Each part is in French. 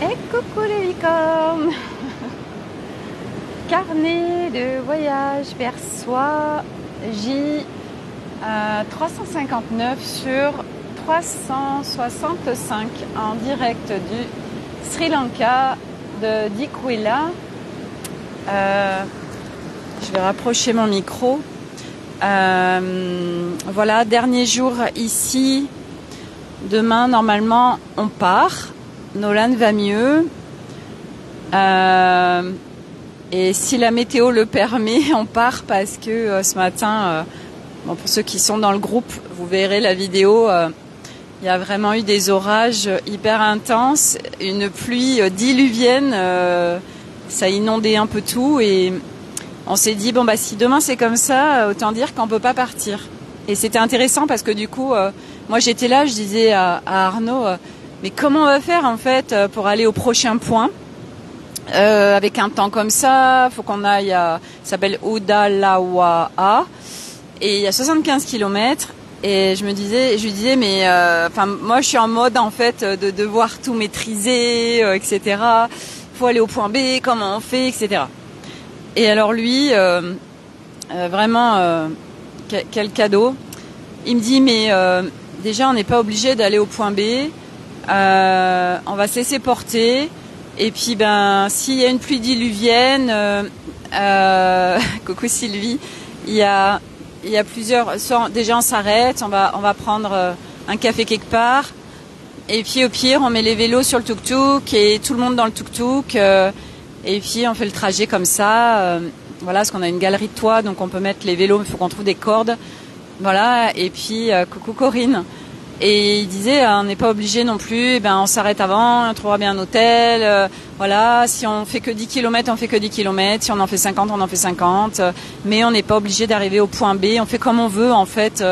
Et coucou les licornes. Carnet de voyage vers soi, J 359 sur 365 en direct du Sri Lanka de Dikwila. Je vais rapprocher mon micro. Voilà, dernier jour ici. Demain, normalement, on part. Nolan va mieux. Et si la météo le permet, on part parce que ce matin, pour ceux qui sont dans le groupe, vous verrez la vidéo. Il y a vraiment eu des orages hyper intenses, une pluie diluvienne. Ça a inondé un peu tout et on s'est dit si demain c'est comme ça, autant dire qu'on peut pas partir. Et c'était intéressant parce que du coup, moi j'étais là, je disais à Arnaud, mais comment on va faire en fait pour aller au prochain point avec un temps comme ça, faut qu'on aille ça s'appelle Udalawaa et il y a 75 km et je lui disais mais moi je suis en mode en fait de devoir tout maîtriser, etc. Faut aller au point B, comment on fait, etc. Et alors lui, vraiment, quel cadeau. Il me dit, mais déjà, on n'est pas obligé d'aller au point B. On va se laisser porter. Et puis, s'il y a une pluie diluvienne, coucou Sylvie, il y a plusieurs... Déjà, on s'arrête, on va prendre un café quelque part. Et puis, au pire, on met les vélos sur le tuk-tuk et tout le monde dans le tuk-tuk. Et puis on fait le trajet comme ça, voilà, parce qu'on a une galerie de toit, donc on peut mettre les vélos, mais il faut qu'on trouve des cordes, voilà. Et puis coucou Corinne. Et il disait, on n'est pas obligé non plus, on s'arrête avant, on trouvera bien un hôtel, voilà. Si on fait que 10 km, on fait que 10 km. Si on en fait 50, on en fait 50. Mais on n'est pas obligé d'arriver au point B. On fait comme on veut en fait.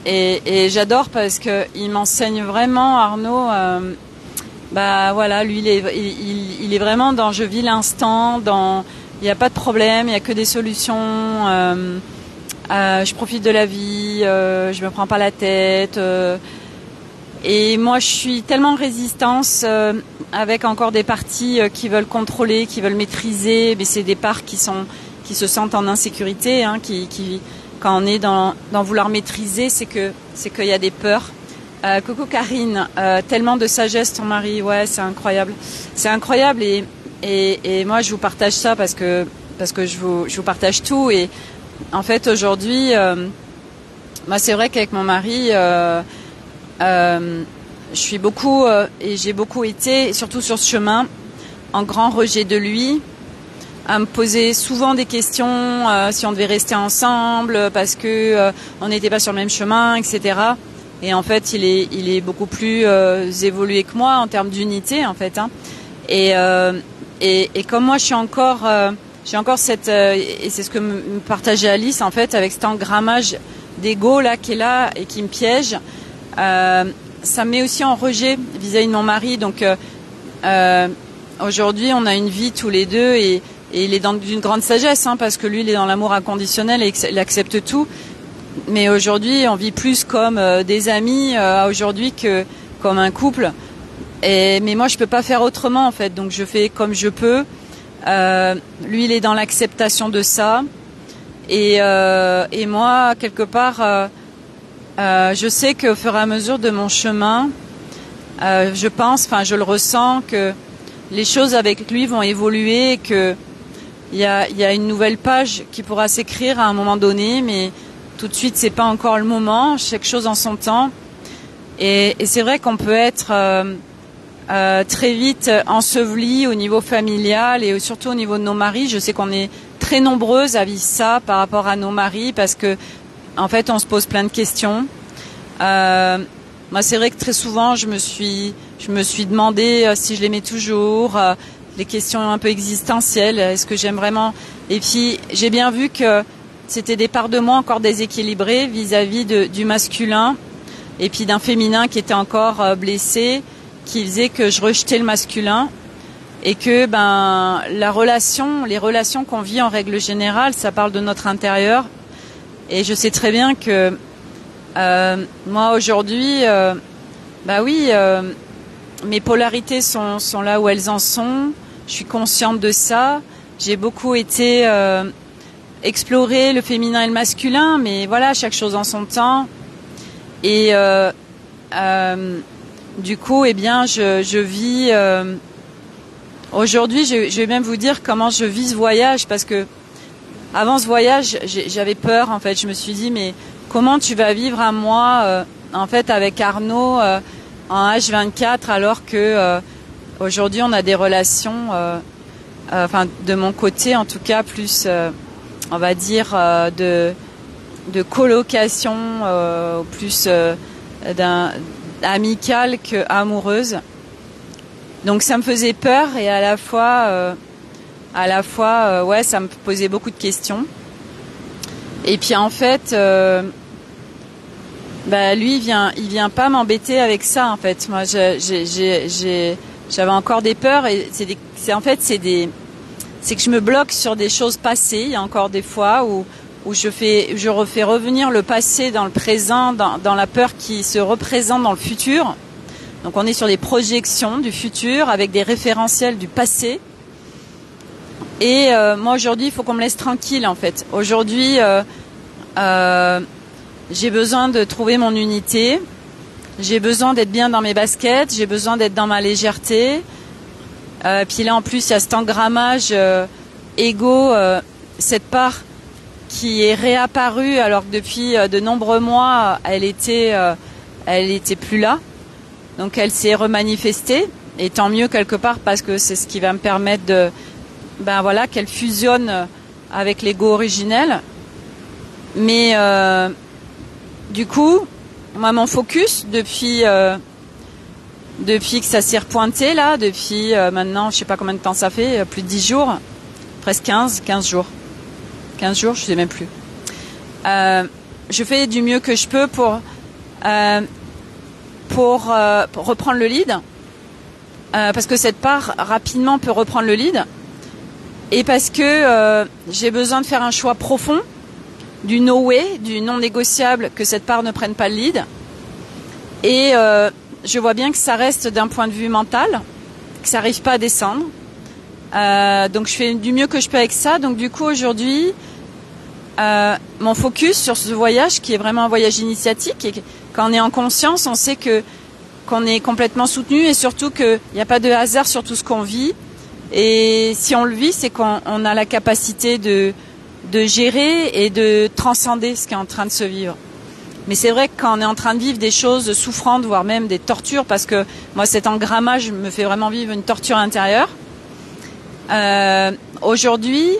Et j'adore parce que il m'enseigne vraiment, Arnaud. Voilà, lui il est vraiment dans je vis l'instant, il n'y a pas de problème, il n'y a que des solutions, je profite de la vie, je me prends pas la tête, et moi je suis tellement en résistance avec encore des parties qui veulent contrôler, qui veulent maîtriser, mais c'est des parts qui se sentent en insécurité, qui quand on est dans vouloir maîtriser, c'est qu'il y a des peurs. Coucou Karine, tellement de sagesse ton mari, ouais, c'est incroyable et moi je vous partage ça parce que je vous partage tout et en fait aujourd'hui, c'est vrai qu'avec mon mari, je suis beaucoup et j'ai beaucoup été, surtout sur ce chemin, en grand rejet de lui, à me poser souvent des questions si on devait rester ensemble parce que on n'était pas sur le même chemin, etc. Et en fait, il est beaucoup plus évolué que moi en termes d'unité, en fait. Et comme moi, j'ai encore cette et c'est ce que me partageait Alice en fait avec cet engrammage d'ego là qui est là et qui me piège. Ça me met aussi en rejet vis-à-vis de mon mari. Donc aujourd'hui, on a une vie tous les deux et il est dans d'une grande sagesse parce que lui, il est dans l'amour inconditionnel et il accepte tout. Mais aujourd'hui, on vit plus comme des amis aujourd'hui que comme un couple. Mais moi, je peux pas faire autrement en fait. Donc, je fais comme je peux. Lui, il est dans l'acceptation de ça. Et moi, quelque part, je sais qu'au fur et à mesure de mon chemin, je le ressens que les choses avec lui vont évoluer, et que il y a une nouvelle page qui pourra s'écrire à un moment donné, mais tout de suite, c'est pas encore le moment. Chaque chose en son temps. Et c'est vrai qu'on peut être très vite enseveli au niveau familial et surtout au niveau de nos maris. Je sais qu'on est très nombreuses à vivre ça par rapport à nos maris parce que, en fait, on se pose plein de questions. Moi, c'est vrai que très souvent, je me suis demandé si je l'aimais toujours. Les questions un peu existentielles. Est-ce que j'aime vraiment? Et puis, j'ai bien vu que c'était des parts de moi encore déséquilibrées vis-à-vis du masculin et puis d'un féminin qui était encore blessé, qui faisait que je rejetais le masculin et que les relations qu'on vit en règle générale, ça parle de notre intérieur. Et je sais très bien que moi aujourd'hui, mes polarités sont là où elles en sont. Je suis consciente de ça. J'ai beaucoup été explorer le féminin et le masculin, mais voilà, chaque chose en son temps. Et du coup, eh bien, je vis. Aujourd'hui, je vais même vous dire comment je vis ce voyage, parce que avant ce voyage, j'avais peur. En fait, je me suis dit, mais comment tu vas vivre un mois, en fait, avec Arnaud en H24, alors que aujourd'hui, on a des relations, enfin, de mon côté, en tout cas, plus, on va dire, de colocation, plus amicale que amoureuse. Donc ça me faisait peur et à la fois, ouais, ça me posait beaucoup de questions. Et puis en fait, lui, il vient pas m'embêter avec ça. En fait, moi, j'avais encore des peurs et c'est que je me bloque sur des choses passées. Il y a encore des fois où je refais revenir le passé dans le présent, dans la peur qui se représente dans le futur. Donc on est sur des projections du futur avec des référentiels du passé. Et moi aujourd'hui, il faut qu'on me laisse tranquille en fait. Aujourd'hui, j'ai besoin de trouver mon unité. J'ai besoin d'être bien dans mes baskets. J'ai besoin d'être dans ma légèreté. Puis là en plus, il y a cet engrammage égo, cette part qui est réapparue alors que depuis de nombreux mois, elle était plus là. Donc elle s'est remanifestée, et tant mieux quelque part parce que c'est ce qui va me permettre de, qu'elle fusionne avec l'ego originel. Mais du coup, moi mon focus depuis que ça s'est repointé là, depuis maintenant, je sais pas combien de temps ça fait, plus de 10 jours, presque 15 jours. 15 jours, je sais même plus. Je fais du mieux que je peux pour reprendre le lead, parce que cette part rapidement peut reprendre le lead, et parce que j'ai besoin de faire un choix profond du no way, du non négociable, que cette part ne prenne pas le lead. Et je vois bien que ça reste d'un point de vue mental, que ça n'arrive pas à descendre. Donc je fais du mieux que je peux avec ça. Donc du coup aujourd'hui, mon focus sur ce voyage, qui est vraiment un voyage initiatique, et quand on est en conscience, on sait qu'on est complètement soutenu, et surtout qu'il n'y a pas de hasard sur tout ce qu'on vit. Et si on le vit, c'est qu'on a la capacité de gérer et de transcender ce qui est en train de se vivre. Mais c'est vrai que quand on est en train de vivre des choses souffrantes, voire même des tortures, parce que moi cet engrammage me fait vraiment vivre une torture intérieure. Aujourd'hui,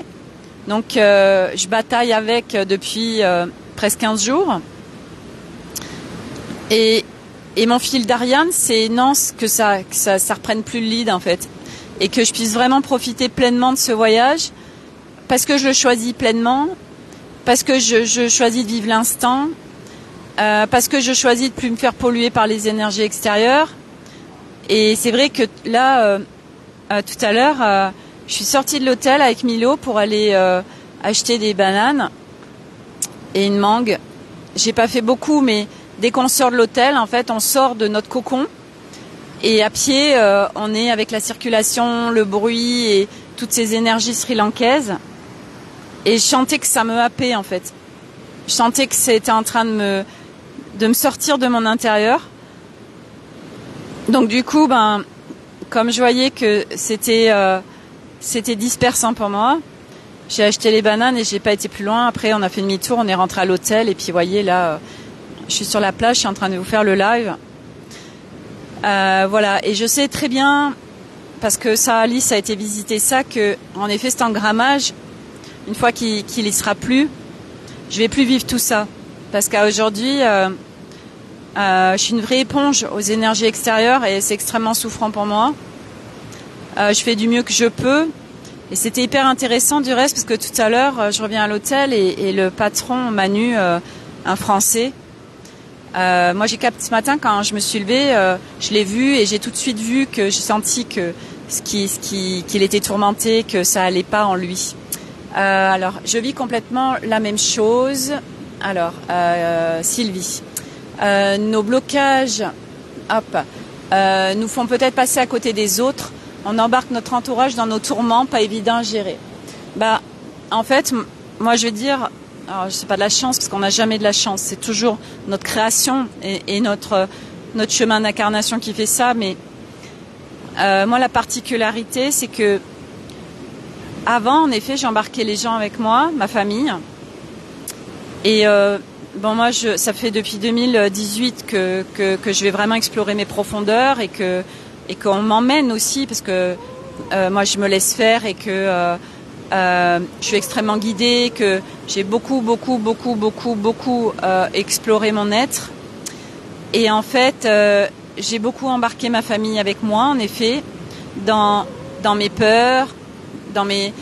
donc je bataille avec depuis presque 15 jours. Et mon fil d'Ariane, c'est non, que ça reprenne plus le lead en fait, et que je puisse vraiment profiter pleinement de ce voyage, parce que je le choisis pleinement, parce que je choisis de vivre l'instant, parce que je choisis de plus me faire polluer par les énergies extérieures. Et c'est vrai que là, tout à l'heure, je suis sortie de l'hôtel avec Milo pour aller acheter des bananes et une mangue. J'ai pas fait beaucoup, mais dès qu'on sort de l'hôtel, en fait, on sort de notre cocon. Et à pied, on est avec la circulation, le bruit et toutes ces énergies sri-lankaises. Et je sentais que ça me happait, en fait. Je sentais que c'était en train de me sortir de mon intérieur. Donc du coup, comme je voyais que c'était dispersant pour moi, j'ai acheté les bananes et j'ai pas été plus loin. Après, on a fait demi-tour, on est rentré à l'hôtel, et puis vous voyez là, je suis sur la plage, je suis en train de vous faire le live. Voilà, et je sais très bien, parce que ça, Alice a été visiter ça, que en effet cet engrammage, une fois qu'il y sera plus, je vais plus vivre tout ça, parce qu'aujourd'hui, je suis une vraie éponge aux énergies extérieures, et c'est extrêmement souffrant pour moi. Je fais du mieux que je peux, et c'était hyper intéressant du reste, parce que tout à l'heure, je reviens à l'hôtel, et le patron, Manu, un Français, moi j'ai capté ce matin quand je me suis levée, je l'ai vu, et j'ai tout de suite vu que j'ai senti que qu'il était tourmenté, que ça allait pas en lui. Alors je vis complètement la même chose. Alors Sylvie, nos blocages, hop, nous font peut-être passer à côté des autres. On embarque notre entourage dans nos tourments, pas évident à gérer. En fait, moi je vais dire, alors c'est pas de la chance parce qu'on n'a jamais de la chance. C'est toujours notre création et notre chemin d'incarnation qui fait ça. Mais moi, la particularité, c'est que avant, en effet, j'embarquais les gens avec moi, ma famille. Et moi, ça fait depuis 2018 que je vais vraiment explorer mes profondeurs et qu'on m'emmène aussi parce que moi, je me laisse faire et que je suis extrêmement guidée, que j'ai beaucoup exploré mon être. Et en fait, j'ai beaucoup embarqué ma famille avec moi, en effet, dans mes peurs, dans mes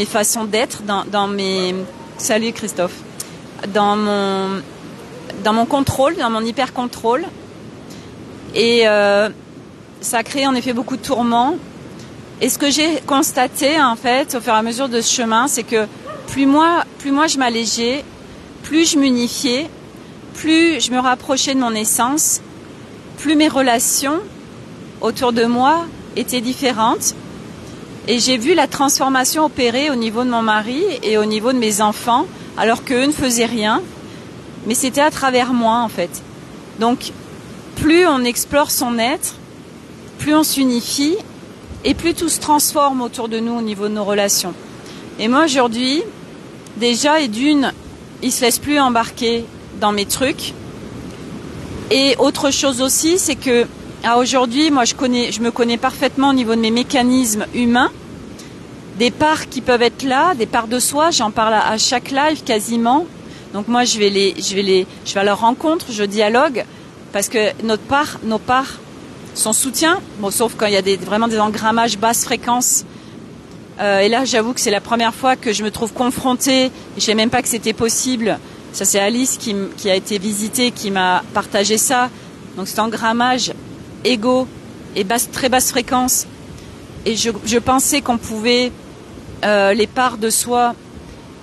façons d'être, dans mes... Salut Christophe. Dans mon contrôle, dans mon hyper-contrôle. Et ça a créé en effet beaucoup de tourments. Et ce que j'ai constaté, en fait, au fur et à mesure de ce chemin, c'est que plus moi je m'allégeais, plus je m'unifiais, plus je me rapprochais de mon essence, plus mes relations autour de moi étaient différentes. Et j'ai vu la transformation opérer au niveau de mon mari et au niveau de mes enfants, alors qu'eux ne faisaient rien. Mais c'était à travers moi, en fait. Donc, plus on explore son être, plus on s'unifie, et plus tout se transforme autour de nous au niveau de nos relations. Et moi, aujourd'hui, déjà, il se laisse plus embarquer dans mes trucs. Et autre chose aussi, c'est que aujourd'hui, moi, je me connais parfaitement au niveau de mes mécanismes humains, des parts qui peuvent être là, des parts de soi. J'en parle à chaque live quasiment. Donc moi, je vais à leur rencontre, je dialogue, parce que nos parts son soutien, bon, sauf quand il y a vraiment des engrammages basse fréquence. Et là, j'avoue que c'est la première fois que je me trouve confrontée. Je ne savais même pas que c'était possible. Ça, c'est Alice qui a été visitée, qui m'a partagé ça. Donc, cet engrammage égo et très basse fréquence. Et je pensais qu'on pouvait les parts de soi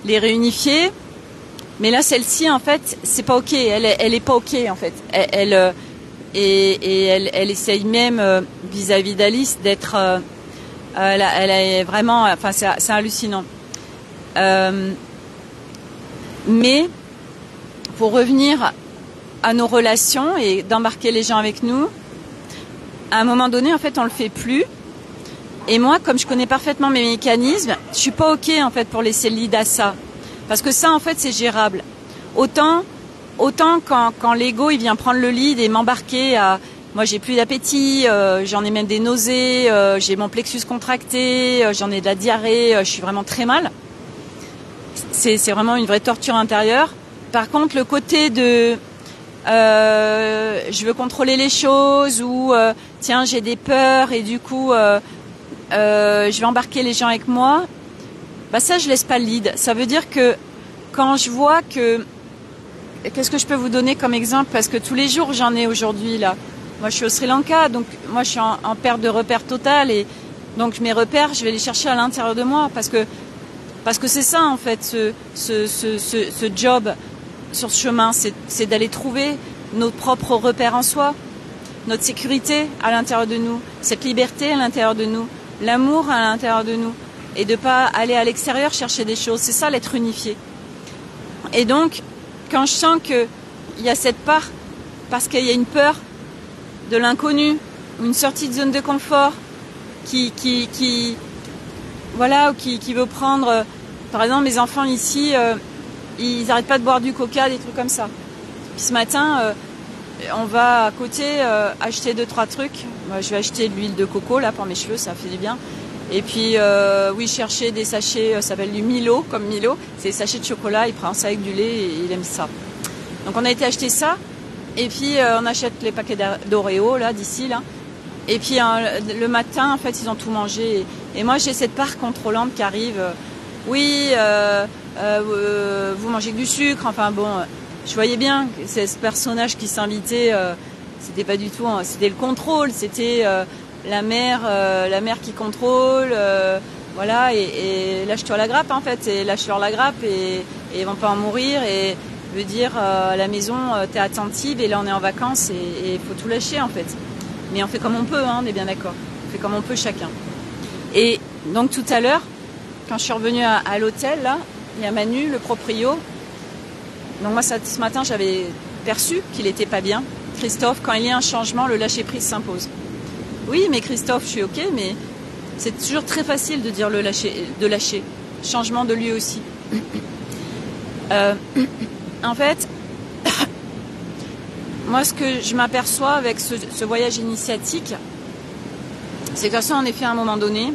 les réunifier. Mais là, celle-ci, en fait, c'est pas OK. Elle est pas OK, en fait. Elle essaye même vis-à-vis d'Alice d'être elle est vraiment, enfin c'est hallucinant. Mais pour revenir à nos relations et d'embarquer les gens avec nous, à un moment donné, en fait, on le fait plus. Et moi, comme je connais parfaitement mes mécanismes, je suis pas OK en fait pour laisser le lead à ça, parce que ça, en fait, c'est gérable. Autant quand l'ego il vient prendre le lead et m'embarquer à... Moi j'ai plus d'appétit, j'en ai même des nausées, j'ai mon plexus contracté, j'en ai de la diarrhée, je suis vraiment très mal. C'est vraiment une vraie torture intérieure. Par contre le côté de je veux contrôler les choses ou tiens j'ai des peurs et du coup je vais embarquer les gens avec moi, bah ça je laisse pas le lead. Ça veut dire que quand je vois que... Qu'est-ce que je peux vous donner comme exemple? Parce que tous les jours, j'en ai aujourd'hui, là. Moi, je suis au Sri Lanka, donc moi, je suis en perte de repères totale. Et donc, mes repères, je vais les chercher à l'intérieur de moi. Parce que c'est ça, en fait, ce job sur ce chemin. C'est d'aller trouver nos propres repères en soi, notre sécurité à l'intérieur de nous, cette liberté à l'intérieur de nous, l'amour à l'intérieur de nous. Et de ne pas aller à l'extérieur chercher des choses. C'est ça, l'être unifié. Et donc... Quand je sens qu'il y a cette part, parce qu'il y a une peur de l'inconnu, une sortie de zone de confort, qui veut prendre... Par exemple, mes enfants ici, ils n'arrêtent pas de boire du coca, des trucs comme ça. Puis ce matin, on va à côté acheter 2-3 trucs. Moi, je vais acheter de l'huile de coco là pour mes cheveux, ça fait du bien. Et puis, chercher des sachets, ça s'appelle du Milo, comme Milo. C'est des sachets de chocolat, il prend ça avec du lait et il aime ça. Donc on a été acheter ça. Et puis, on achète les paquets d'Oreo, là, d'ici, là. Et puis, le matin, en fait, ils ont tout mangé. Et moi, j'ai cette part contrôlante qui arrive. Oui, vous mangez que du sucre. Enfin, bon, je voyais bien que c'est ce personnage qui s'invitait. C'était pas du tout... C'était le contrôle, c'était... la mère qui contrôle, voilà, et lâche-toi la grappe en fait, et lâche-leur la grappe et ils vont pas en mourir et veut dire à la maison t'es attentive et là on est en vacances et il faut tout lâcher en fait. Mais on fait comme on peut, hein, on est bien d'accord. On fait comme on peut chacun. Et donc tout à l'heure, quand je suis revenue à l'hôtel, là, il y a Manu, le proprio. Donc moi, ce matin, j'avais perçu qu'il était pas bien. Christophe, quand il y a un changement, le lâcher-prise s'impose. Oui, mais Christophe, je suis ok, mais c'est toujours très facile de dire de lâcher. Changement de lieu aussi. En fait, moi, ce que je m'aperçois avec ce voyage initiatique, c'est que ça, en effet, à un moment donné,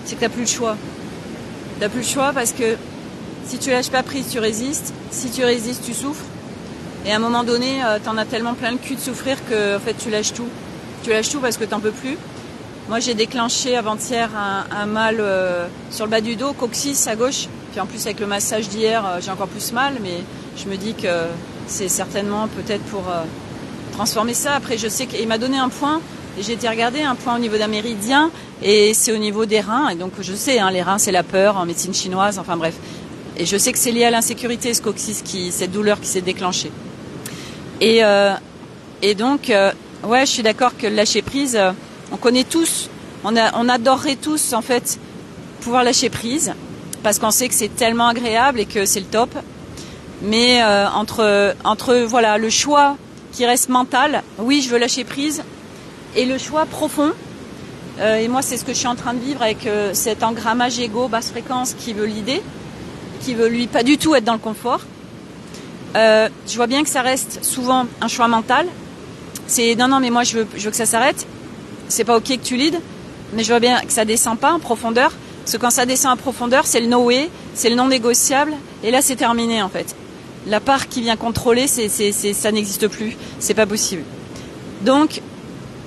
c'est que t'as plus le choix. T'as plus le choix parce que si tu lâches pas prise, tu résistes. Si tu résistes, tu souffres. Et à un moment donné, t'en as tellement plein le cul de souffrir que, en fait, tu lâches tout. Tu lâches tout parce que t'en peux plus. Moi, j'ai déclenché avant-hier un mal sur le bas du dos, coccyx à gauche. Puis en plus, avec le massage d'hier, j'ai encore plus mal. Mais je me dis que c'est certainement peut-être pour transformer ça. Après, je sais qu'il m'a donné un point. Et j'ai été regarder un point au niveau d'un méridien. Et c'est au niveau des reins. Et donc, je sais, hein, les reins, c'est la peur en médecine chinoise. Enfin bref. Et je sais que c'est lié à l'insécurité, ce coccyx, cette douleur qui s'est déclenchée. Et donc, ouais, je suis d'accord que le lâcher prise, on connaît tous, on adorerait tous en fait pouvoir lâcher prise parce qu'on sait que c'est tellement agréable et que c'est le top. Mais entre voilà le choix qui reste mental, oui, je veux lâcher prise, et le choix profond. Et moi, c'est ce que je suis en train de vivre avec cet engrammage égo basse fréquence qui veut l'idée, qui veut lui pas du tout être dans le confort. Je vois bien que ça reste souvent un choix mental. C'est non mais moi je veux que ça s'arrête. C'est pas ok que tu leads, mais je vois bien que ça descend pas en profondeur. Parce que quand ça descend en profondeur, c'est le no way, c'est le non négociable, et là c'est terminé en fait. La part qui vient contrôler, ça n'existe plus, c'est pas possible. Donc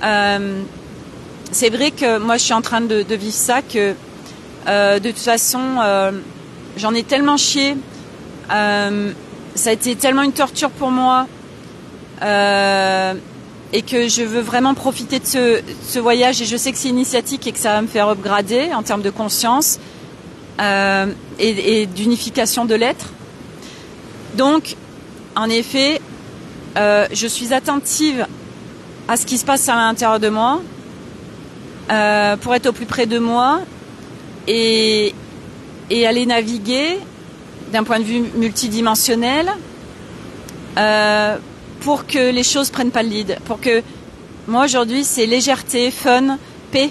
c'est vrai que moi je suis en train de vivre ça que de toute façon j'en ai tellement chié. Ça a été tellement une torture pour moi et que je veux vraiment profiter de ce voyage, et je sais que c'est initiatique et que ça va me faire upgrader en termes de conscience et d'unification de l'être. Donc, en effet, je suis attentive à ce qui se passe à l'intérieur de moi pour être au plus près de moi et aller naviguer d'un point de vue multidimensionnel pour que les choses prennent pas le lead. Pour que moi aujourd'hui c'est légèreté, fun, paix.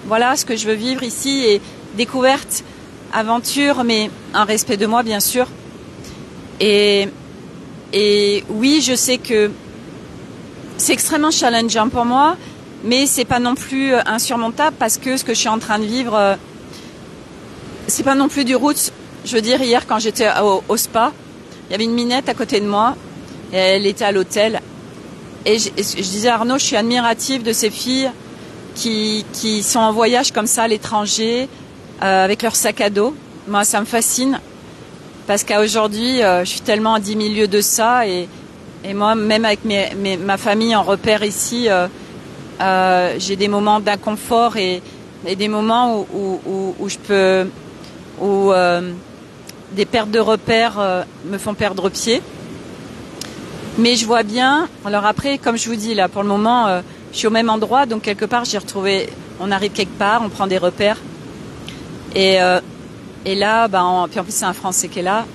Voilà ce que je veux vivre ici, et découverte, aventure, mais un respect de moi bien sûr. Et oui, je sais que c'est extrêmement challengeant pour moi, mais c'est pas non plus insurmontable parce que ce que je suis en train de vivre, c'est pas non plus du roots. Je veux dire, hier, quand j'étais au spa, il y avait une minette à côté de moi, et elle était à l'hôtel. Et je disais à Arnaud, je suis admirative de ces filles qui sont en voyage comme ça à l'étranger, avec leur sac à dos. Moi, ça me fascine, parce qu'aujourd'hui, je suis tellement à 10 000 lieues de ça, et moi, même avec ma famille en repère ici, j'ai des moments d'inconfort et des moments où je peux... des pertes de repères me font perdre pied. Mais je vois bien, alors après, comme je vous dis, là, pour le moment, je suis au même endroit, donc quelque part, j'ai retrouvé, on arrive quelque part, on prend des repères. Et là, puis en plus, c'est un Français qui est là,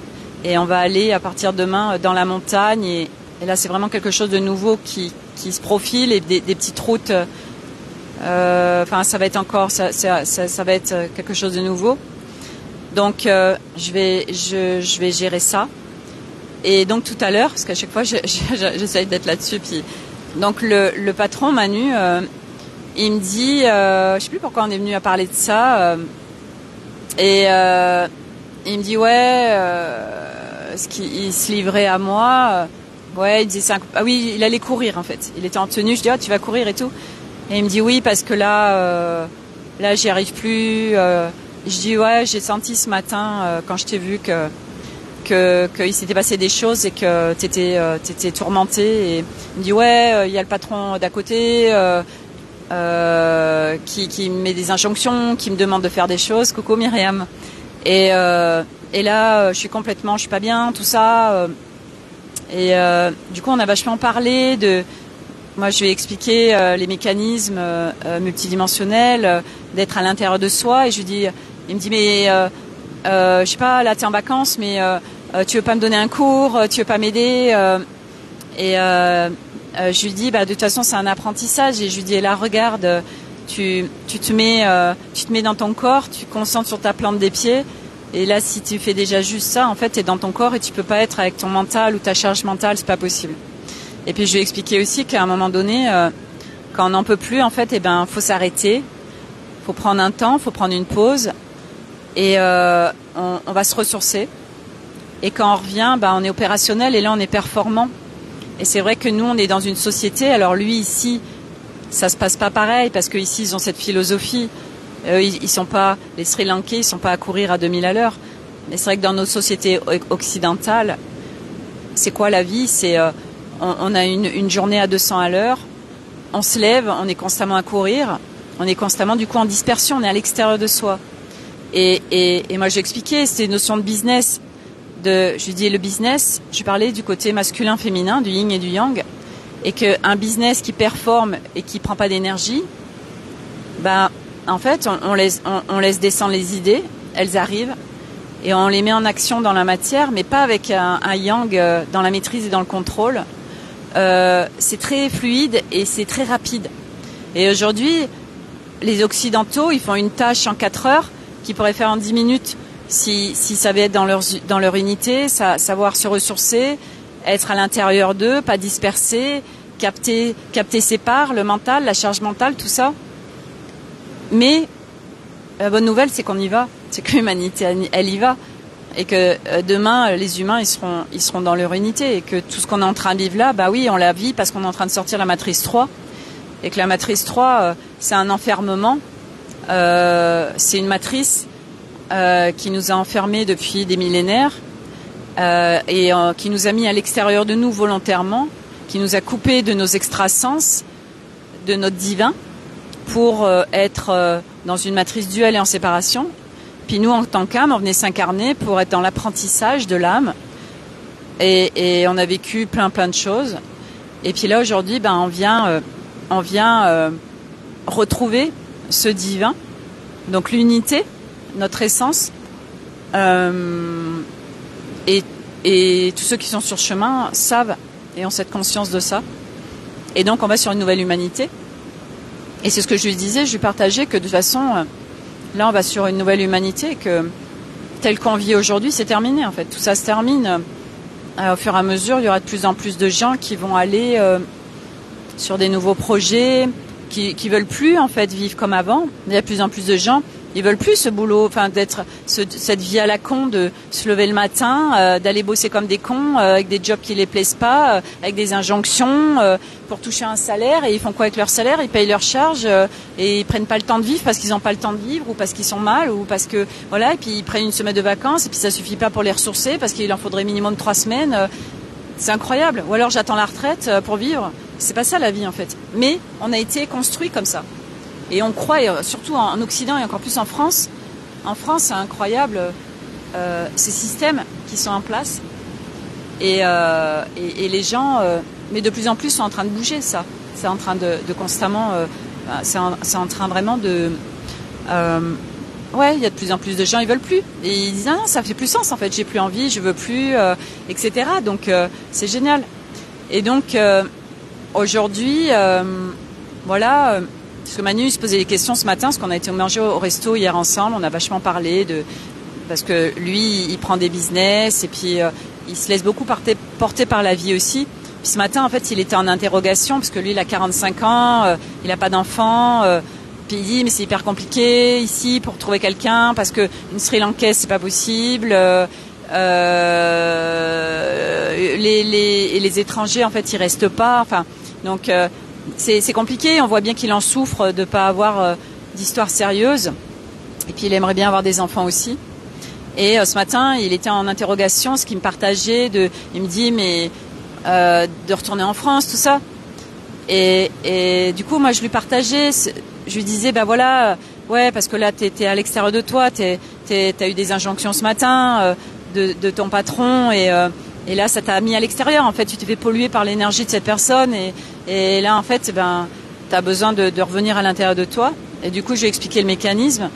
et on va aller, à partir de demain, dans la montagne, et là, c'est vraiment quelque chose de nouveau qui se profile, et des petites routes, enfin, ça va être encore, ça va être quelque chose de nouveau. Donc je vais gérer ça. Et donc tout à l'heure, parce qu'à chaque fois j'essaye d'être là-dessus, puis donc le patron Manu, il me dit, je sais plus pourquoi on est venu à parler de ça, et il me dit ouais, il se livrait à moi, ouais, il disait ah oui, il allait courir en fait, il était en tenue, je dis tu vas courir et tout, et il me dit oui parce que là j'y arrive plus. Je dis ouais, j'ai senti ce matin quand je t'ai vu qu'il s'était passé des choses et que t'étais tourmenté. Et il me dit ouais, il y a le patron d'à côté qui me met des injonctions, qui me demande de faire des choses. Coucou Myriam. Et là, je suis pas bien, tout ça. Et du coup, on a vachement parlé moi, je lui ai expliqué les mécanismes multidimensionnels, d'être à l'intérieur de soi. Et je lui dis, il me dit, mais je sais pas, là, t'es en vacances, mais tu veux pas me donner un cours, tu veux pas m'aider je lui dis, de toute façon, c'est un apprentissage. Et je lui dis, là, regarde, tu te mets dans ton corps, tu te concentres sur ta plante des pieds. Et là, si tu fais déjà juste ça, en fait, t'es dans ton corps et tu peux pas être avec ton mental ou ta charge mentale, c'est pas possible. Et puis, je lui ai expliqué aussi qu'à un moment donné, quand on n'en peut plus, en fait, faut s'arrêter, faut prendre un temps, faut prendre une pause, et on va se ressourcer. Et quand on revient, on est opérationnel et là, on est performant. Et c'est vrai que nous, on est dans une société. Alors lui, ici, ça se passe pas pareil parce qu'ici, ils ont cette philosophie. Ils sont pas, les Sri Lankais, ils sont pas à courir à 2000 à l'heure. Mais c'est vrai que dans nos sociétés occidentales, c'est quoi la vie? C'est on a une journée à 200 à l'heure. On se lève, on est constamment à courir. On est constamment, du coup, en dispersion. On est à l'extérieur de soi. Et moi, j'ai expliqué ces notions de business. Je lui dis le business, je parlais du côté masculin, féminin, du yin et du yang, et qu'un business qui performe et qui prend pas d'énergie, en fait, on laisse descendre les idées, elles arrivent, et on les met en action dans la matière, mais pas avec un yang dans la maîtrise et dans le contrôle. C'est très fluide et c'est très rapide. Et aujourd'hui, les Occidentaux, ils font une tâche en 4 heures qu'ils pourraient faire en 10 minutes. Si savaient être dans leur unité, savoir se ressourcer, être à l'intérieur d'eux, pas disperser, capter ses parts, le mental, la charge mentale, tout ça. Mais la bonne nouvelle, c'est qu'on y va, c'est que l'humanité, elle y va, et que demain, les humains, ils seront dans leur unité, et que tout ce qu'on est en train de vivre là, oui, on la vit parce qu'on est en train de sortir la matrice 3, et que la matrice 3, c'est un enfermement, c'est une matrice qui nous a enfermés depuis des millénaires et qui nous a mis à l'extérieur de nous volontairement, qui nous a coupés de nos extrasens, de notre divin, pour être dans une matrice duelle et en séparation. Puis nous, en tant qu'âme, on venait s'incarner pour être dans l'apprentissage de l'âme. Et on a vécu plein de choses. Et puis là, aujourd'hui, on vient retrouver ce divin, donc l'unité, notre essence, et tous ceux qui sont sur le chemin savent et ont cette conscience de ça. Et donc on va sur une nouvelle humanité. Et c'est ce que je lui disais, je lui partageais que de toute façon, là on va sur une nouvelle humanité, que tel qu'on vit aujourd'hui, c'est terminé en fait. Tout ça se termine. Au fur et à mesure, il y aura de plus en plus de gens qui vont aller sur des nouveaux projets, qui veulent plus en fait vivre comme avant. Il y a de plus en plus de gens. Ils veulent plus ce boulot, cette vie à la con de se lever le matin, d'aller bosser comme des cons, avec des jobs qui les plaisent pas, avec des injonctions pour toucher un salaire. Et ils font quoi avec leur salaire? Ils payent leurs charges et ils prennent pas le temps de vivre parce qu'ils n'ont pas le temps de vivre, ou parce qu'ils sont mal, ou parce que voilà. Et puis ils prennent une semaine de vacances et puis ça suffit pas pour les ressourcer parce qu'il en faudrait minimum 3 semaines. C'est incroyable. Ou alors j'attends la retraite pour vivre. C'est pas ça la vie en fait. Mais on a été construit comme ça. Et on croit, et surtout en Occident et encore plus en France. En France, c'est incroyable ces systèmes qui sont en place. Et les gens, mais de plus en plus, sont en train de bouger ça. C'est en train de constamment, c'est en train vraiment de... il y a de plus en plus de gens, ils veulent plus. Et ils disent, non, ça fait plus sens en fait, j'ai plus envie, je veux plus, etc. Donc c'est génial. Et donc aujourd'hui, parce que Manu se posait des questions ce matin, parce qu'on a été manger au resto hier ensemble, on a vachement parlé parce que lui, il prend des business et puis il se laisse beaucoup porter par la vie aussi. Puis ce matin, en fait, il était en interrogation parce que lui, il a 45 ans, il n'a pas d'enfant. Puis il dit, mais c'est hyper compliqué ici pour trouver quelqu'un parce que une Sri Lankaise, c'est pas possible. Les étrangers, en fait, ils restent pas. Enfin, donc c'est compliqué. On voit bien qu'il en souffre de pas avoir d'histoire sérieuse. Et puis il aimerait bien avoir des enfants aussi. Et ce matin, il était en interrogation, ce qu'il me partageait. Il me dit, mais de retourner en France, tout ça. Et du coup, moi, je lui partageais. Je lui disais, ouais, parce que là, t'es à l'extérieur de toi. T'as eu des injonctions ce matin de ton patron. Et là, ça t'a mis à l'extérieur. En fait, tu t'es fait polluer par l'énergie de cette personne. Et là, en fait, t'as besoin de revenir à l'intérieur de toi. Et du coup, je lui ai expliqué le mécanisme.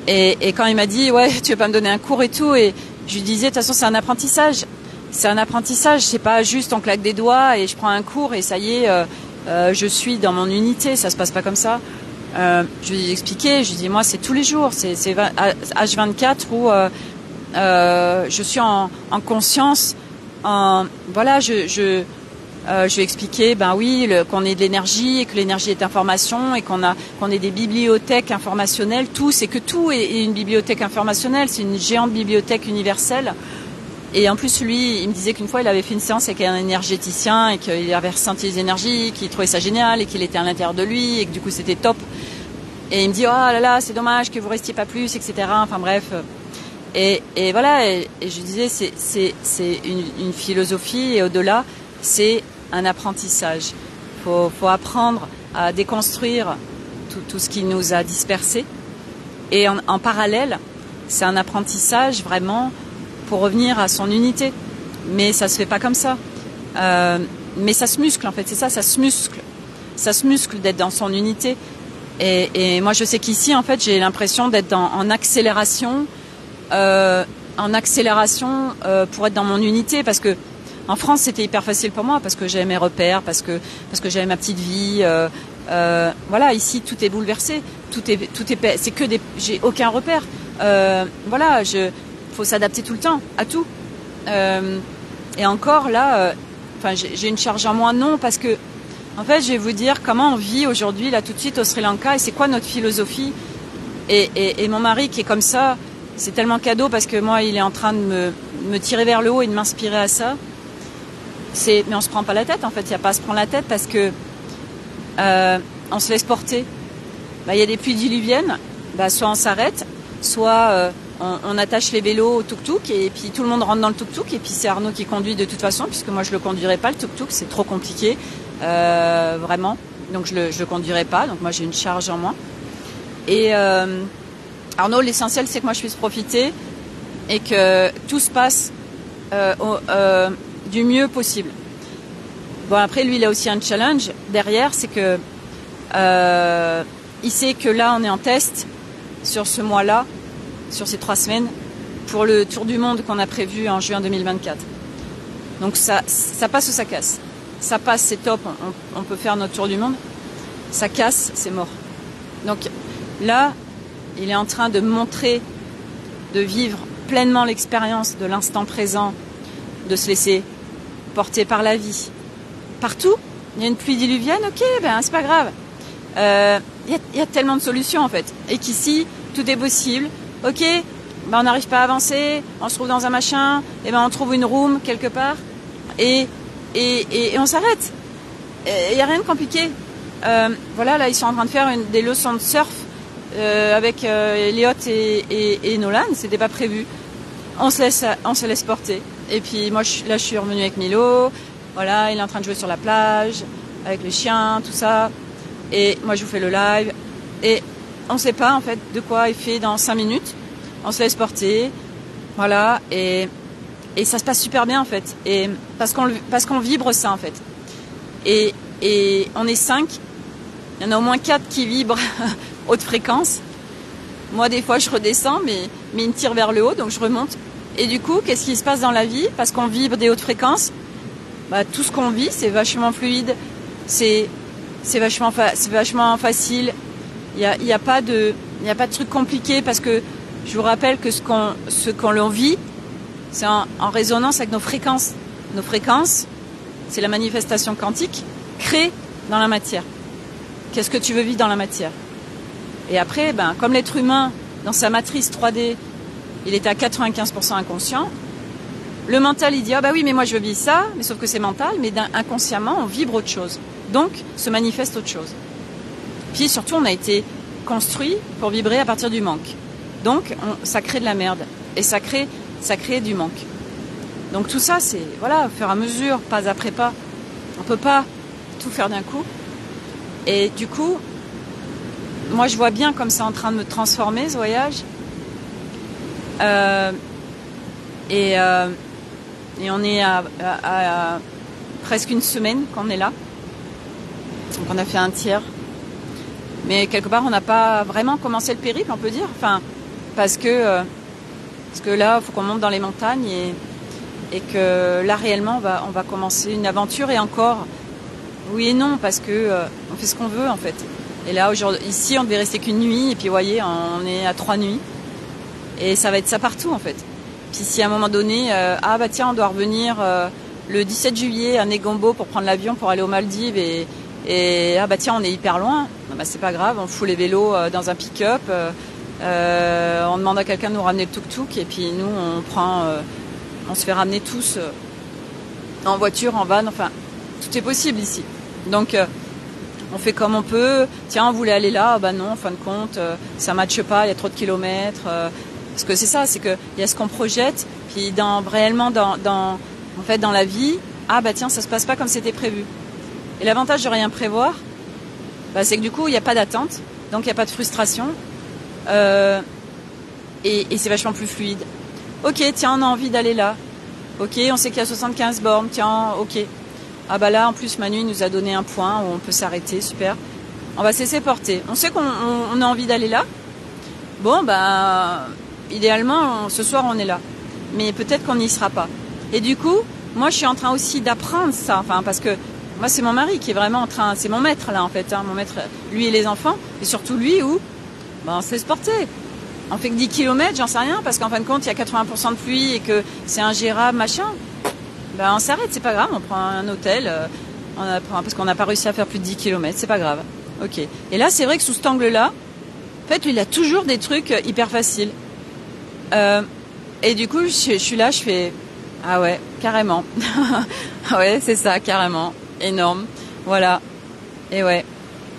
Et quand il m'a dit, ouais, tu veux pas me donner un cours et tout, et je lui disais, de toute façon, c'est un apprentissage. C'est un apprentissage, c'est pas juste on claque des doigts et je prends un cours et ça y est, je suis dans mon unité, ça se passe pas comme ça. Je lui ai expliqué, je lui ai dit, moi, c'est tous les jours, c'est H24 où je suis en conscience, voilà, je lui ai expliqué, oui, qu'on ait de l'énergie et que l'énergie est information et qu'on ait des bibliothèques informationnelles. C'est que tout est une bibliothèque informationnelle. C'est une géante bibliothèque universelle. Et en plus, lui, il me disait qu'une fois, il avait fait une séance avec un énergéticien et qu'il avait ressenti les énergies, qu'il trouvait ça génial et qu'il était à l'intérieur de lui et que du coup, c'était top. Et il me dit, oh là là, c'est dommage que vous restiez pas plus, etc. Enfin bref. Et voilà. Et je disais, c'est une philosophie et au-delà, c'est un apprentissage. Faut apprendre à déconstruire tout ce qui nous a dispersés. Et en parallèle, c'est un apprentissage vraiment pour revenir à son unité. Mais ça se fait pas comme ça. Mais ça se muscle en fait, c'est ça, ça se muscle. Ça se muscle d'être dans son unité. Et moi je sais qu'ici en fait j'ai l'impression d'être en accélération. Pour être dans mon unité, parce que en France c'était hyper facile pour moi parce que j'avais mes repères, parce que j'avais ma petite vie. Voilà, ici tout est bouleversé, c'est que j'ai aucun repère. Voilà, faut s'adapter tout le temps à tout. Et encore là, j'ai une charge en moins, non, parce que en fait je vais vous dire comment on vit aujourd'hui là tout de suite au Sri Lanka et c'est quoi notre philosophie. Et mon mari qui est comme ça, c'est tellement cadeau parce que moi il est en train de me tirer vers le haut et de m'inspirer à ça. Mais on se prend pas la tête en fait, il n'y a pas à se prendre la tête parce que on se laisse porter. Il y a des pluies diluviennes, soit on s'arrête, soit on attache les vélos au tuk-tuk et puis tout le monde rentre dans le tuk-tuk et puis c'est Arnaud qui conduit de toute façon puisque moi je le conduirai pas le tuk-tuk, c'est trop compliqué vraiment, donc je le conduirai pas, donc moi j'ai une charge en moins. Et Arnaud, l'essentiel c'est que moi je puisse profiter et que tout se passe du mieux possible. Bon, après lui il a aussi un challenge derrière, c'est que il sait que là on est en test sur ce mois-là, sur ces 3 semaines, pour le tour du monde qu'on a prévu en juin 2024. Donc ça passe ou ça casse. Ça passe, c'est top, on peut faire notre tour du monde. Ça casse, c'est mort. Donc là, il est en train de montrer, de vivre pleinement l'expérience de l'instant présent, de se laisser porter par la vie. Partout, il y a une pluie diluvienne, ok, c'est pas grave. Il y a tellement de solutions en fait. Et qu'ici, tout est possible. Ok, on n'arrive pas à avancer, on se trouve dans un machin, et on trouve une room quelque part, et on s'arrête. Il n'y a rien de compliqué. Voilà, là, ils sont en train de faire des leçons de surf avec Elliot et Nolan, c'était pas prévu. On se laisse porter. Et puis moi, je suis revenue avec Milo. Voilà, il est en train de jouer sur la plage, avec les chiens, tout ça. Et moi, je vous fais le live. Et on ne sait pas, en fait, de quoi il fait dans 5 minutes. On se laisse porter. Voilà. Et ça se passe super bien, en fait. Et parce qu'on vibre ça, en fait. Et on est 5. Il y en a au moins 4 qui vibrent haute fréquence. Moi, des fois, je redescends, mais il me tire vers le haut, donc je remonte. Et du coup, qu'est-ce qui se passe dans la vie? Parce qu'on vibre des hautes fréquences, tout ce qu'on vit, c'est vachement fluide, c'est vachement facile. Il y a pas de truc compliqué parce que je vous rappelle que ce qu'on vit, c'est en résonance avec nos fréquences. Nos fréquences, c'est la manifestation quantique créée dans la matière. Qu'est-ce que tu veux vivre dans la matière? Et après, comme l'être humain, dans sa matrice 3D, il est à 95% inconscient, le mental, il dit, oui, mais moi je veux vivre ça, mais sauf que c'est mental, mais inconsciemment, on vibre autre chose. Donc, se manifeste autre chose. Puis surtout, on a été construit pour vibrer à partir du manque. Donc, ça crée de la merde. Et ça crée du manque. Donc tout ça, c'est, voilà, au fur et à mesure, pas après pas. On peut pas tout faire d'un coup. Et du coup, moi je vois bien comme c'est en train de me transformer, ce voyage. Et on est à presque une semaine qu'on est là. Donc on a fait un tiers. Mais quelque part, on n'a pas vraiment commencé le périple, on peut dire. Enfin, parce que là, il faut qu'on monte dans les montagnes et que là, réellement, on va commencer une aventure. Et encore, oui et non, parce que on fait ce qu'on veut, en fait. Et là, aujourd'hui, ici, on devait rester qu'une nuit. Et puis, vous voyez, on est à 3 nuits. Et ça va être ça partout, en fait. Puis si à un moment donné, tiens, on doit revenir le 17 juillet à Negombo pour prendre l'avion pour aller aux Maldives et tiens, on est hyper loin. C'est pas grave, on fout les vélos dans un pick-up, on demande à quelqu'un de nous ramener le tuk-tuk et puis nous on se fait ramener tous en voiture, en van, enfin tout est possible ici. Donc on fait comme on peut. Tiens, on voulait aller là, non, en fin de compte, ça matche pas, il y a trop de kilomètres. Parce que c'est ça, c'est que il y a ce qu'on projette, puis réellement dans la vie, tiens, ça se passe pas comme c'était prévu. Et l'avantage de rien prévoir, c'est que du coup, il n'y a pas d'attente, donc il n'y a pas de frustration, et c'est vachement plus fluide. Ok, tiens, on a envie d'aller là. Ok, on sait qu'il y a 75 bornes, tiens, ok. Là, en plus, Manu nous a donné un point où on peut s'arrêter, super. On va se laisser porter. On sait qu'on a envie d'aller là. Bon, idéalement, ce soir, on est là. Mais peut-être qu'on n'y sera pas. Et du coup, moi, je suis en train aussi d'apprendre ça, parce que moi, c'est mon mari qui est vraiment c'est mon maître là en fait, mon maître, lui et les enfants, et surtout lui où, on se laisse porter. On fait que 10 km, j'en sais rien, parce qu'en fin de compte, il y a 80% de pluie et que c'est ingérable, machin. On s'arrête, c'est pas grave, on prend un hôtel, parce qu'on n'a pas réussi à faire plus de 10 km, c'est pas grave. Ok. Et là, c'est vrai que sous cet angle-là, en fait, lui, il a toujours des trucs hyper faciles. Et du coup, je suis là, je fais, ah ouais, carrément. Ah ouais, c'est ça, carrément. Énorme, voilà. Et ouais.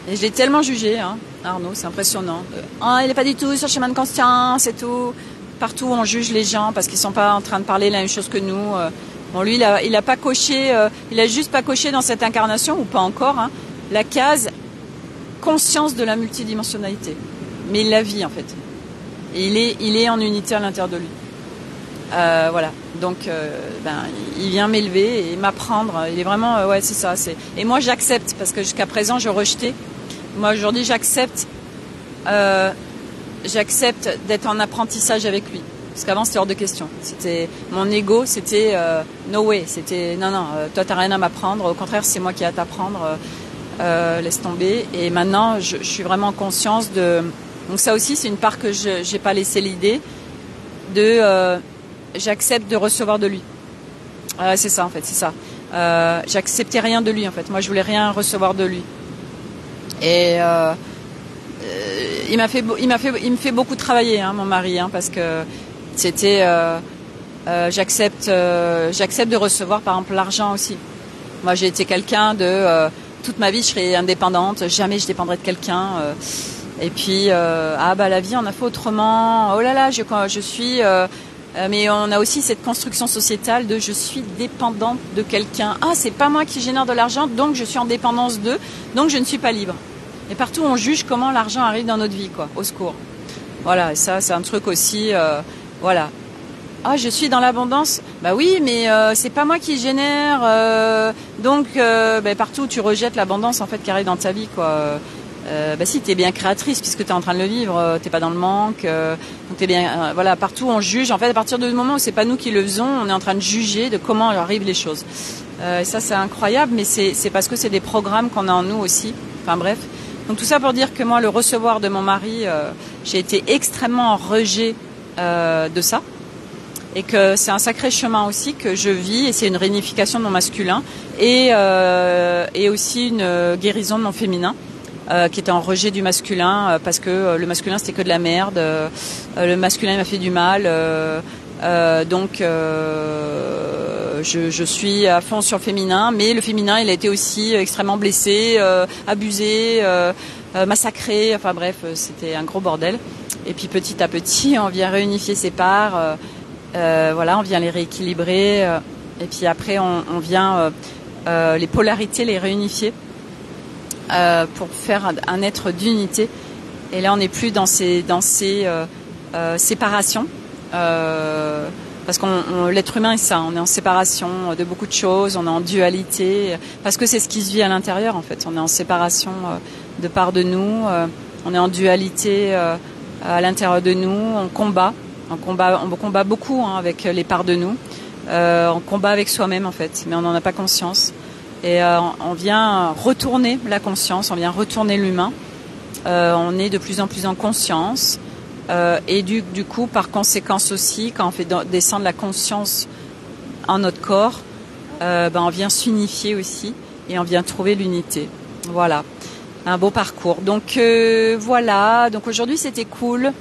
Et je l'ai tellement jugé, Arnaud, c'est impressionnant. Il n'est pas du tout sur le chemin de conscience et tout. Partout, on juge les gens parce qu'ils sont pas en train de parler la même chose que nous. Bon, lui, il a pas coché, il a juste pas coché dans cette incarnation, ou pas encore, la case conscience de la multidimensionnalité. Mais il la vit, en fait. Et il est en unité à l'intérieur de lui. Voilà, donc il vient m'élever et m'apprendre. Il est vraiment, c'est ça. Et moi j'accepte, parce que jusqu'à présent je rejetais. Moi aujourd'hui j'accepte d'être en apprentissage avec lui. Parce qu'avant c'était hors de question. C'était mon ego, c'était no way. C'était non, toi t'as rien à m'apprendre. Au contraire c'est moi qui ai à t'apprendre. Laisse tomber. Et maintenant je suis vraiment en conscience de. Donc ça aussi c'est une part que j'ai pas laissé l'idée de. J'accepte de recevoir de lui. C'est ça en fait, c'est ça. J'acceptais rien de lui en fait. Moi je voulais rien recevoir de lui. Et il me fait beaucoup travailler, mon mari, parce que c'était j'accepte de recevoir par exemple l'argent aussi. Moi j'ai été quelqu'un de toute ma vie je serai indépendante, jamais je dépendrai de quelqu'un. Et puis la vie on a fait autrement. Oh là là, je suis mais on a aussi cette construction sociétale de je suis dépendante de quelqu'un. C'est pas moi qui génère de l'argent, donc je suis en dépendance d'eux, donc je ne suis pas libre. Et partout on juge comment l'argent arrive dans notre vie, quoi. Au secours. Voilà, et ça c'est un truc aussi, voilà. Je suis dans l'abondance. Oui, mais c'est pas moi qui génère, donc partout tu rejettes l'abondance en fait qui arrive dans ta vie, quoi. Si t'es bien créatrice puisque t'es en train de le vivre, t'es pas dans le manque, donc t'es bien, voilà, partout on juge. En fait, à partir du moment où c'est pas nous qui le faisons, on est en train de juger de comment arrivent les choses. Et ça c'est incroyable, mais c'est parce que c'est des programmes qu'on a en nous aussi. Enfin bref. Donc tout ça pour dire que moi, le recevoir de mon mari, j'ai été extrêmement en rejet de ça. Et que c'est un sacré chemin aussi que je vis, et c'est une réunification de mon masculin et aussi une guérison de mon féminin. Qui était en rejet du masculin parce que le masculin c'était que de la merde, le masculin m'a fait du mal, donc je suis à fond sur le féminin, mais le féminin il a été aussi extrêmement blessé, abusé, massacré, enfin bref c'était un gros bordel. Et puis petit à petit on vient réunifier ces parts, voilà, on vient les rééquilibrer, et puis après on vient les polarités les réunifier. Pour faire un être d'unité. Et là, on n'est plus dans ces séparations. Parce l'être humain est ça, on est en séparation de beaucoup de choses, on est en dualité, parce que c'est ce qui se vit à l'intérieur en fait. On est en séparation de part de nous, on est en dualité à l'intérieur de nous, on combat beaucoup avec les parts de nous, on combat avec soi-même en fait, mais on n'en a pas conscience. Et on vient retourner la conscience, on vient retourner l'humain, on est de plus en plus en conscience. Et du coup, par conséquence aussi, quand on fait descendre la conscience en notre corps, on vient s'unifier aussi et on vient trouver l'unité. Voilà, un beau parcours. Donc voilà, donc aujourd'hui c'était cool.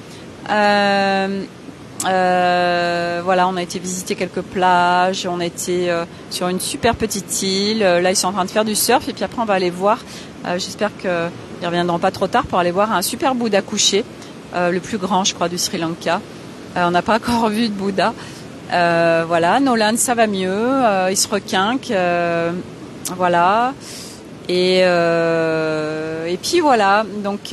Voilà, on a été visiter quelques plages, on a été sur une super petite île. Là, ils sont en train de faire du surf et puis après on va aller voir. J'espère qu'ils reviendront pas trop tard pour aller voir un super Bouddha couché. Le plus grand, je crois, du Sri Lanka. On n'a pas encore vu de Bouddha. Voilà, Nolan, ça va mieux. Il se requinque. Voilà. Et puis voilà. Donc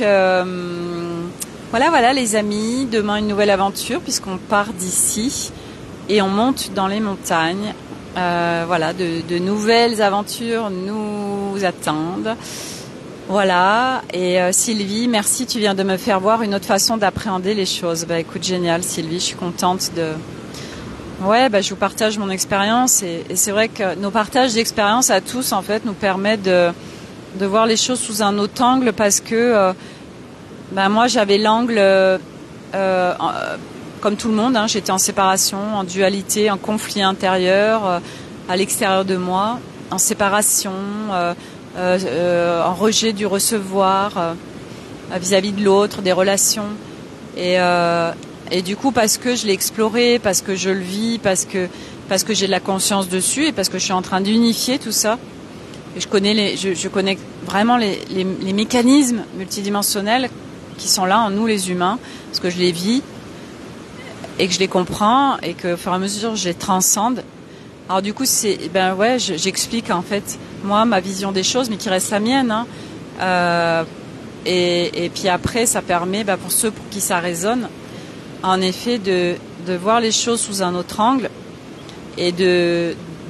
voilà, les amis. Demain, une nouvelle aventure puisqu'on part d'ici et on monte dans les montagnes. Voilà, de nouvelles aventures nous attendent. Voilà, et Sylvie, merci, tu viens de me faire voir une autre façon d'appréhender les choses. Bah écoute, génial Sylvie, je suis contente de... Ouais, je vous partage mon expérience et c'est vrai que nos partages d'expérience à tous en fait nous permettent de voir les choses sous un autre angle parce que moi j'avais l'angle comme tout le monde, hein, j'étais en séparation, en dualité, en conflit intérieur, à l'extérieur de moi, en séparation... en rejet du recevoir vis-à-vis de l'autre, des relations et du coup parce que je l'ai exploré, parce que je le vis, parce que j'ai de la conscience dessus et parce que je suis en train d'unifier tout ça et je connais vraiment les mécanismes multidimensionnels qui sont là en nous les humains parce que je les vis et que je les comprends et que au fur et à mesure je les transcende. Alors du coup, j'explique en fait moi ma vision des choses, mais qui reste la mienne. Hein. Et puis après, ça permet, pour ceux pour qui ça résonne, en effet, de voir les choses sous un autre angle et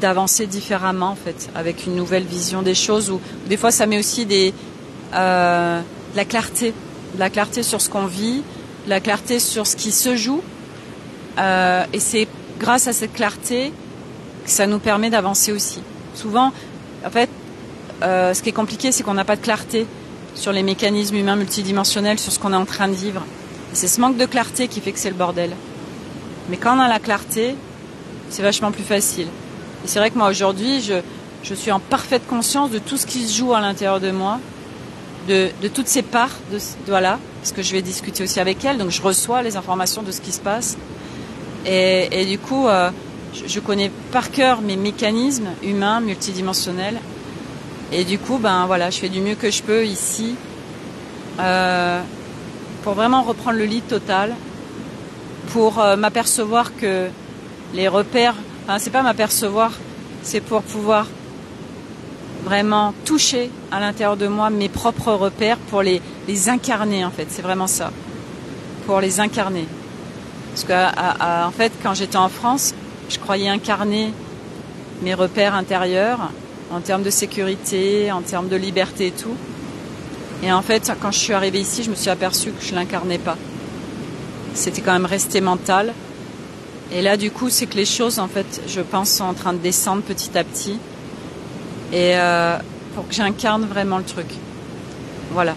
d'avancer différemment en fait, avec une nouvelle vision des choses. Ou des fois, ça met aussi de la clarté sur ce qu'on vit, de la clarté sur ce qui se joue. Et c'est grâce à cette clarté que ça nous permet d'avancer aussi. Souvent, en fait, ce qui est compliqué, c'est qu'on n'a pas de clarté sur les mécanismes humains multidimensionnels, sur ce qu'on est en train de vivre. Et c'est ce manque de clarté qui fait que c'est le bordel. Mais quand on a la clarté, c'est vachement plus facile. Et c'est vrai que moi, aujourd'hui, je suis en parfaite conscience de tout ce qui se joue à l'intérieur de moi, de toutes ces parts, voilà, parce que je vais discuter aussi avec elles, donc je reçois les informations de ce qui se passe. Et du coup... je connais par cœur mes mécanismes humains, multidimensionnels. Et du coup, je fais du mieux que je peux ici pour vraiment reprendre le lead total, pour m'apercevoir que les repères, c'est pas m'apercevoir, c'est pour pouvoir vraiment toucher à l'intérieur de moi mes propres repères pour les incarner en fait. C'est vraiment ça, pour les incarner. Parce que en fait, quand j'étais en France, je croyais incarner mes repères intérieurs en termes de sécurité, en termes de liberté et tout. Et en fait, quand je suis arrivée ici, je me suis aperçue que je l'incarnais pas. C'était quand même resté mental. Et là, du coup, c'est que les choses, en fait, je pense, sont en train de descendre petit à petit. Et pour que j'incarne vraiment le truc. Voilà.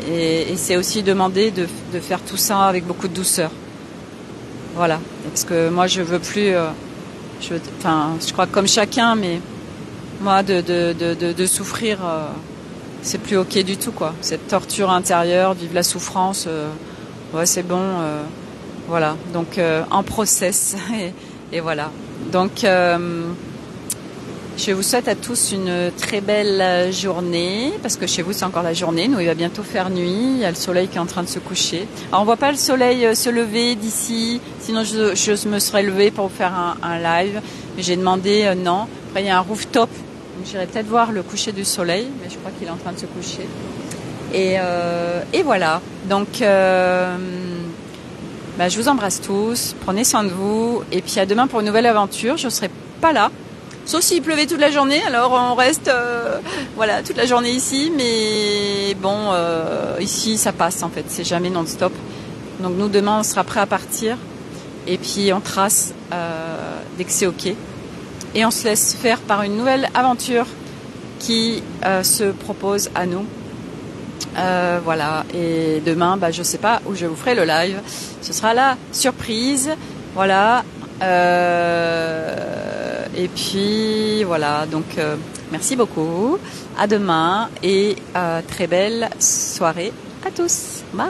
Et c'est aussi demander de faire tout ça avec beaucoup de douceur. Voilà. Parce que moi, je veux plus... je crois comme chacun, mais moi, de souffrir, c'est plus ok du tout, quoi. Cette torture intérieure, vivre la souffrance, c'est bon, voilà. Donc, en process, et voilà. Donc, je vous souhaite à tous une très belle journée, parce que chez vous, c'est encore la journée. Nous, il va bientôt faire nuit. Il y a le soleil qui est en train de se coucher. Alors, on voit pas le soleil se lever d'ici. Sinon, je me serais levée pour faire un live. Mais j'ai demandé non. Après, il y a un rooftop. Donc, j'irai peut-être voir le coucher du soleil. Mais je crois qu'il est en train de se coucher. Et voilà. Donc, je vous embrasse tous, prenez soin de vous, et puis à demain pour une nouvelle aventure. Je serai pas là, sauf s'il pleuvait toute la journée, alors on reste toute la journée ici, mais bon, ici ça passe en fait, c'est jamais non-stop. Donc nous demain on sera prêt à partir, et puis on trace dès que c'est ok, et on se laisse faire par une nouvelle aventure qui se propose à nous. Et demain, je sais pas où je vous ferai le live, ce sera la surprise, voilà. Et puis voilà, donc merci beaucoup, à demain et très belle soirée à tous, bye.